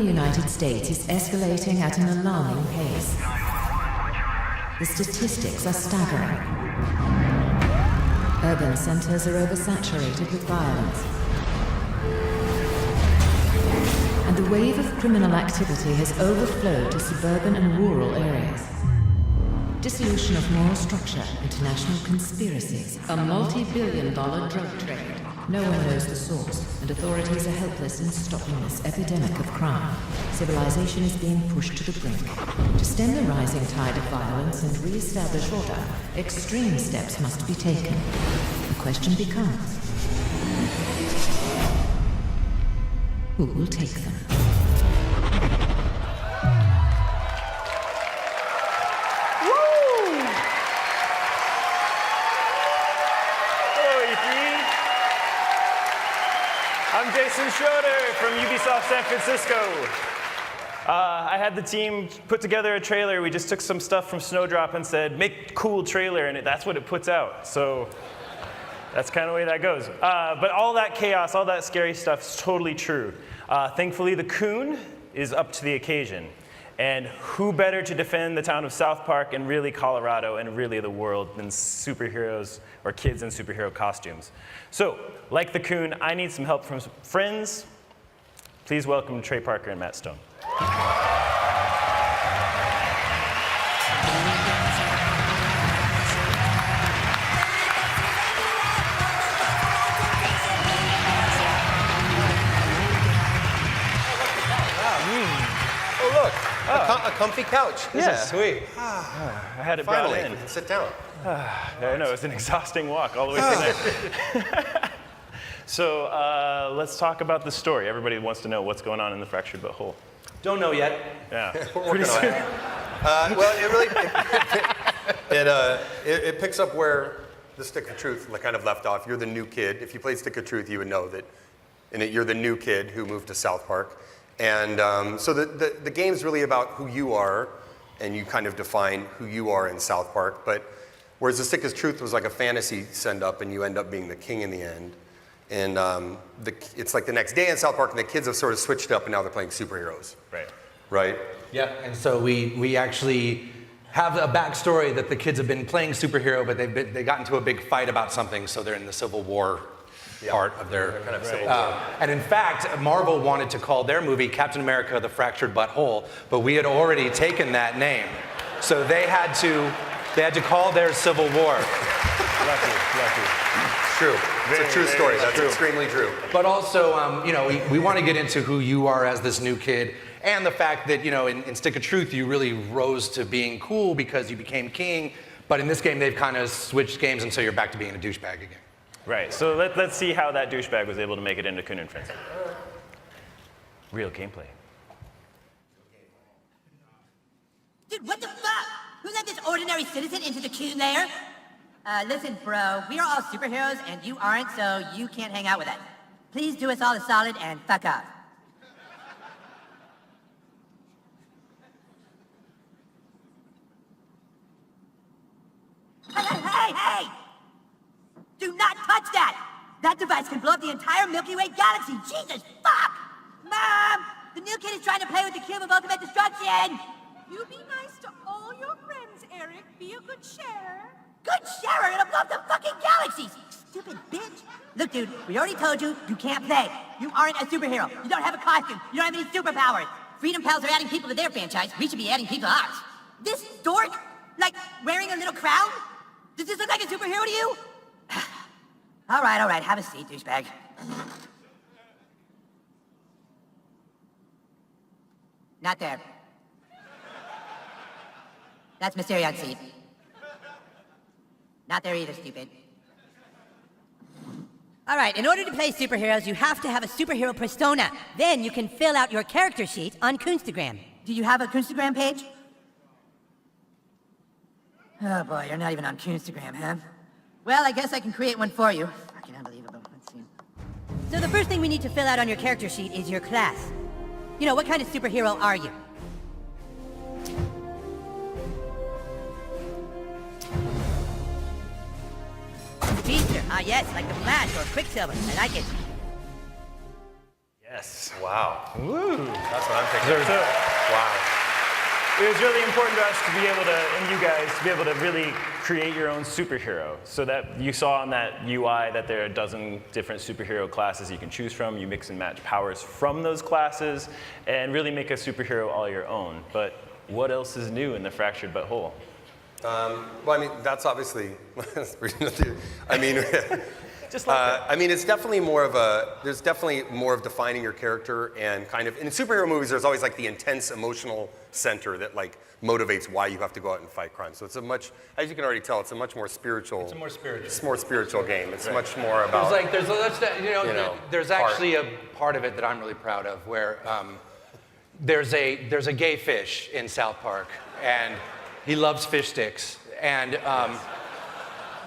the United States is escalating at an alarming pace. The statistics are staggering. Urban centers are oversaturated with violence. And the wave of criminal activity has overflowed to suburban and rural areas. Dissolution of moral structure, international conspiracies, a multi-billion-dollar drug trade. No one knows the source, and authorities are helpless in stopping this epidemic of crime. Civilization is being pushed to the brink. To stem the rising tide of violence and re-establish order, extreme steps must be taken. The question becomes, who will take them? I'm Jason Schroeder from Ubisoft San Francisco. I had the team put together a trailer. We just took some stuff from Snowdrop and said, make a cool trailer, and that's what it puts out. So that's kind of the way that goes. But all that chaos, all that scary stuff is totally true. Thankfully, the Coon is up to the occasion. And who better to defend the town of South Park and really Colorado and really the world than superheroes or kids in superhero costumes. So, like the Coon, I need some help from some friends. Please welcome Trey Parker and Matt Stone. A comfy couch. This is sweet. I had it Finally, brought in. sit down. I know, it's an exhausting walk all the way from there. So let's talk about the story. Everybody wants to know what's going on in the Fractured But Whole. Don't know yet. Yeah. We're working on it. Well, it picks up where the Stick of Truth kind of left off. You're the new kid. If you played Stick of Truth, you would know that you're the new kid who moved to South Park. And so the game's really about who you are, and you kind of define who you are in South Park. But whereas the Stick of Truth was like a fantasy send-up, and you end up being the king in the end. And it's like the next day in South Park, and the kids have sort of switched up, and now they're playing superheroes. Right. Right? Yeah, and so we actually have a backstory that the kids have been playing superhero, but they got into a big fight about something, so they're in the Civil War part of their kind of Civil War. And in fact, Marvel wanted to call their movie Captain America: The Fractured But Whole, but we had already taken that name, so they had to call theirs Civil War. Lucky. It's true. It's a true story. That's extremely true. But also, we want to get into who you are as this new kid, and the fact that, in Stick of Truth, you really rose to being cool because you became king. But in this game, they've kind of switched games, and so you're back to being a douchebag again. Right, so let's see how that douchebag was able to make it into Coon and Friends. Real gameplay. Dude, what the fuck? Who let this ordinary citizen into the Coon lair? Listen, bro, we are all superheroes and you aren't, so you can't hang out with us. Please do us all a solid and fuck off. Hey! Do not touch that! That device can blow up the entire Milky Way galaxy! Jesus, fuck! Mom! The new kid is trying to play with the cube of ultimate destruction! You be nice to all your friends, Eric. Be a good sharer. Good sharer! It'll blow up the fucking galaxies! Stupid bitch! Look, dude, we already told you, you can't play. You aren't a superhero. You don't have a costume. You don't have any superpowers. Freedom Pals are adding people to their franchise. We should be adding people to ours. This dork? Like, wearing a little crown? Does this look like a superhero to you? All right, have a seat, douchebag. Not there. That's Mysterion's seat. Not there either, stupid. All right, in order to play superheroes, you have to have a superhero persona. Then you can fill out your character sheet on Coonstagram. Do you have a Coonstagram page? Oh boy, you're not even on Coonstagram, huh? Well, I guess I can create one for you. Fucking unbelievable. Let's see. So the first thing we need to fill out on your character sheet is your class. What kind of superhero are you? Speedster. Ah, yes, like the Flash or Quicksilver. I like it. Yes. Wow. Woo. That's what I'm thinking. So Wow. it was really important to us to be able to, and you guys, to be able to really create your own superhero. So that you saw on that UI that there are a dozen different superhero classes you can choose from. You mix and match powers from those classes and really make a superhero all your own. But what else is new in the Fractured But Whole? Well, I mean, that's obviously, I mean, Just like that. I mean, it's definitely more of there's definitely more of defining your character and kind of, in superhero movies, there's always like the intense emotional center that like motivates why you have to go out and fight crime. So it's a much, as you can already tell, it's a much more spiritual. It's a more spiritual. It's a more spiritual game. It's much more about. There's actually a part of it that I'm really proud of where there's a gay fish in South Park and he loves fish sticks and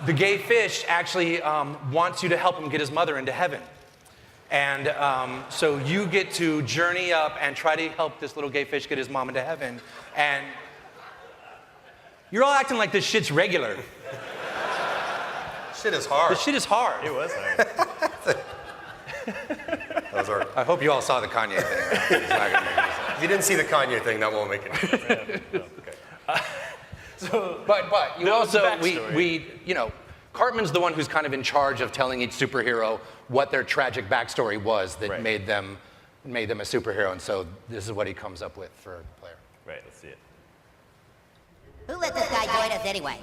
the gay fish actually wants you to help him get his mother into heaven. And so you get to journey up and try to help this little gay fish get his mom into heaven. And you're all acting like this shit's regular. Shit is hard. This shit is hard. It was hard. Those are, I hope you all saw the Kanye thing. It's not gonna make any sense. if you didn't see the Kanye thing, that won't make any sense. But you There was also, a backstory. Cartman's the one who's kind of in charge of telling each superhero what their tragic backstory was that Right. made them a superhero, and so this is what he comes up with for the player. Right, let's see it. Who let this guy join us anyway?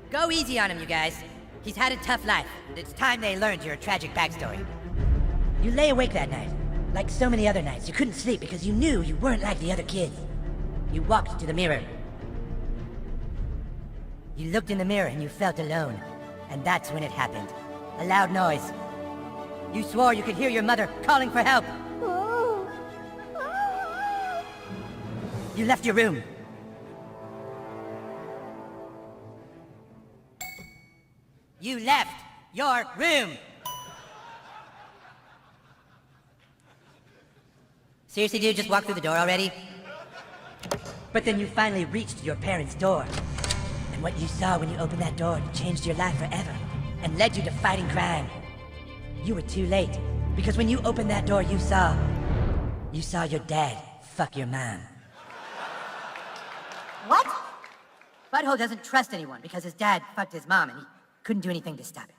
Go easy on him, you guys. He's had a tough life, and it's time they learned your tragic backstory. You lay awake that night. Like so many other nights, you couldn't sleep because you knew you weren't like the other kids. You walked to the mirror. You looked in the mirror and you felt alone. And that's when it happened. A loud noise. You swore you could hear your mother calling for help. You left your room. You left your room. Seriously, dude, just walk through the door already? But then you finally reached your parents' door. And what you saw when you opened that door changed your life forever and led you to fighting crime. You were too late, because when you opened that door, you saw your dad fuck your mom. What? Butthole doesn't trust anyone because his dad fucked his mom and he couldn't do anything to stop it.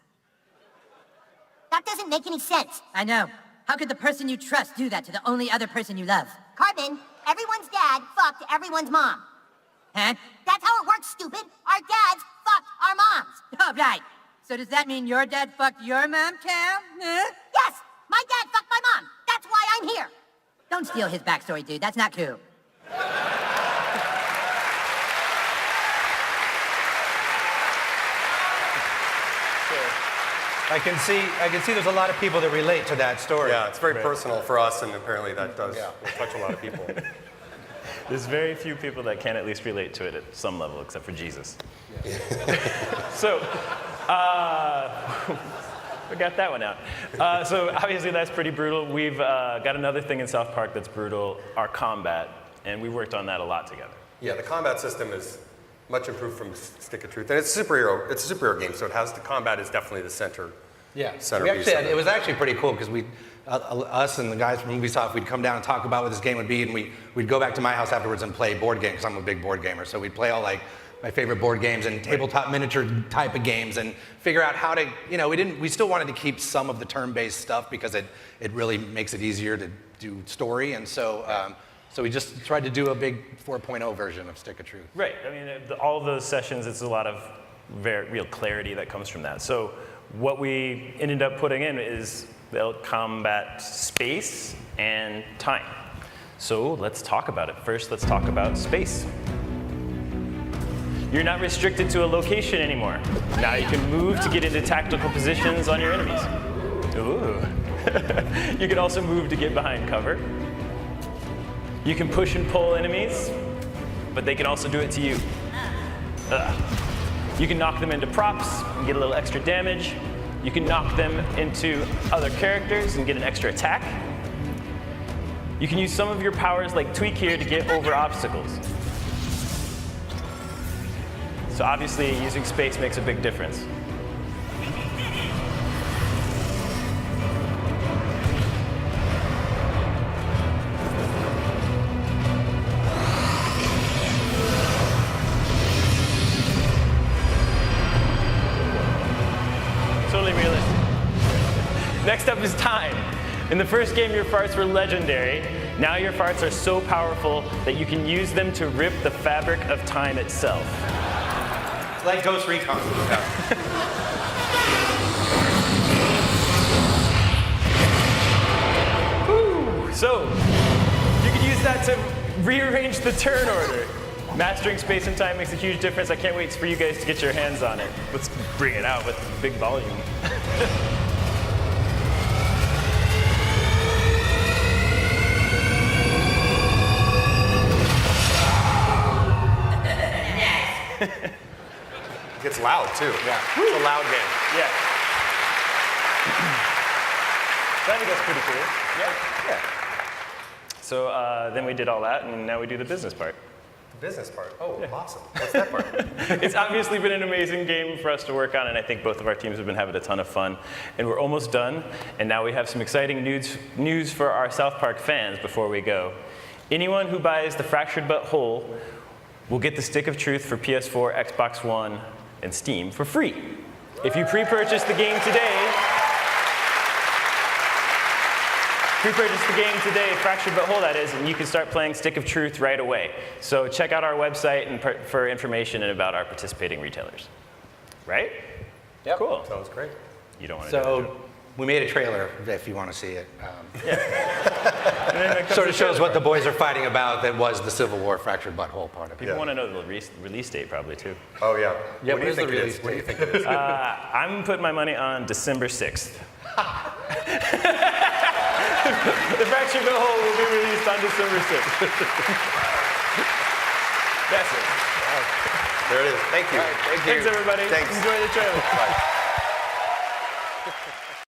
That doesn't make any sense. I know. How could the person you trust do that to the only other person you love? Carbon, everyone's dad fucked everyone's mom. Huh? That's how it works, stupid. Our dads fucked our moms. Oh, right. So does that mean your dad fucked your mom, Cal? Huh? Yes, my dad fucked my mom. That's why I'm here. Don't steal his backstory, dude. That's not cool. I can see there's a lot of people that relate to that story. Yeah, it's very personal for us, and apparently that does touch a lot of people. There's very few people that can at least relate to it at some level, except for Jesus. So, we got that one out. So obviously that's pretty brutal. We've got another thing in South Park that's brutal, our combat, and we worked on that a lot together. Yeah, the combat system is much improved from Stick of Truth, and it's a superhero game, so the combat is definitely the center. Yeah, Centerpiece we of actually it was actually pretty cool because us and the guys from Ubisoft, we'd come down and talk about what this game would be, and we'd go back to my house afterwards and play board games because I'm a big board gamer. So we'd play all like my favorite board games and tabletop miniature type of games and figure out how to, we still wanted to keep some of the turn-based stuff because it really makes it easier to do story, and so we just tried to do a big 4.0 version of Stick of Truth. Right. I mean, all of those sessions, it's a lot of very real clarity that comes from that. So what we ended up putting in is the combat space and time. So let's talk about it. First, let's talk about space. You're not restricted to a location anymore. Now you can move to get into tactical positions on your enemies. Ooh. You can also move to get behind cover. You can push and pull enemies, but they can also do it to you. You can knock them into props and get a little extra damage. You can knock them into other characters and get an extra attack. You can use some of your powers like Tweak here to get over obstacles. So obviously using space makes a big difference. totally realistic. Next up is time. In the first game, your farts were legendary. Now your farts are so powerful that you can use them to rip the fabric of time itself. Like Ghost Recon. So, you can use that to rearrange the turn order. Mastering space and time makes a huge difference. I can't wait for you guys to get your hands on it. Let's bring it out with big volume. It gets loud too. Yeah. It's a loud game. Yeah. So I think that's pretty cool. Yeah. So then we did all that, and now we do the business part. The business part. Oh, awesome. What's that part? It's obviously been an amazing game for us to work on, and I think both of our teams have been having a ton of fun. And we're almost done, and now we have some exciting news for our South Park fans before we go. Anyone who buys the Fractured But Whole will get the Stick of Truth for PS4, Xbox One, and Steam for free. If you pre-purchase the game today, Fractured But Whole that is, and you can start playing Stick of Truth right away. So check out our website and for information and about our participating retailers. Right? Yep. Cool. Sounds great. You don't want to do So we made a trailer if you want to see it. that. Sort of shows what the boys are fighting about that was the Civil War Fractured But Whole part of it. People want to know the release date probably too. Oh yeah. Yeah, What do you where's the think it release is? What do you think it is? I'm putting my money on December 6th. The Fractured But Whole will be released on December 6th. That's it. There it is. Thank you. Thank you. Thanks everybody. Thanks. Enjoy the trailer. Bye.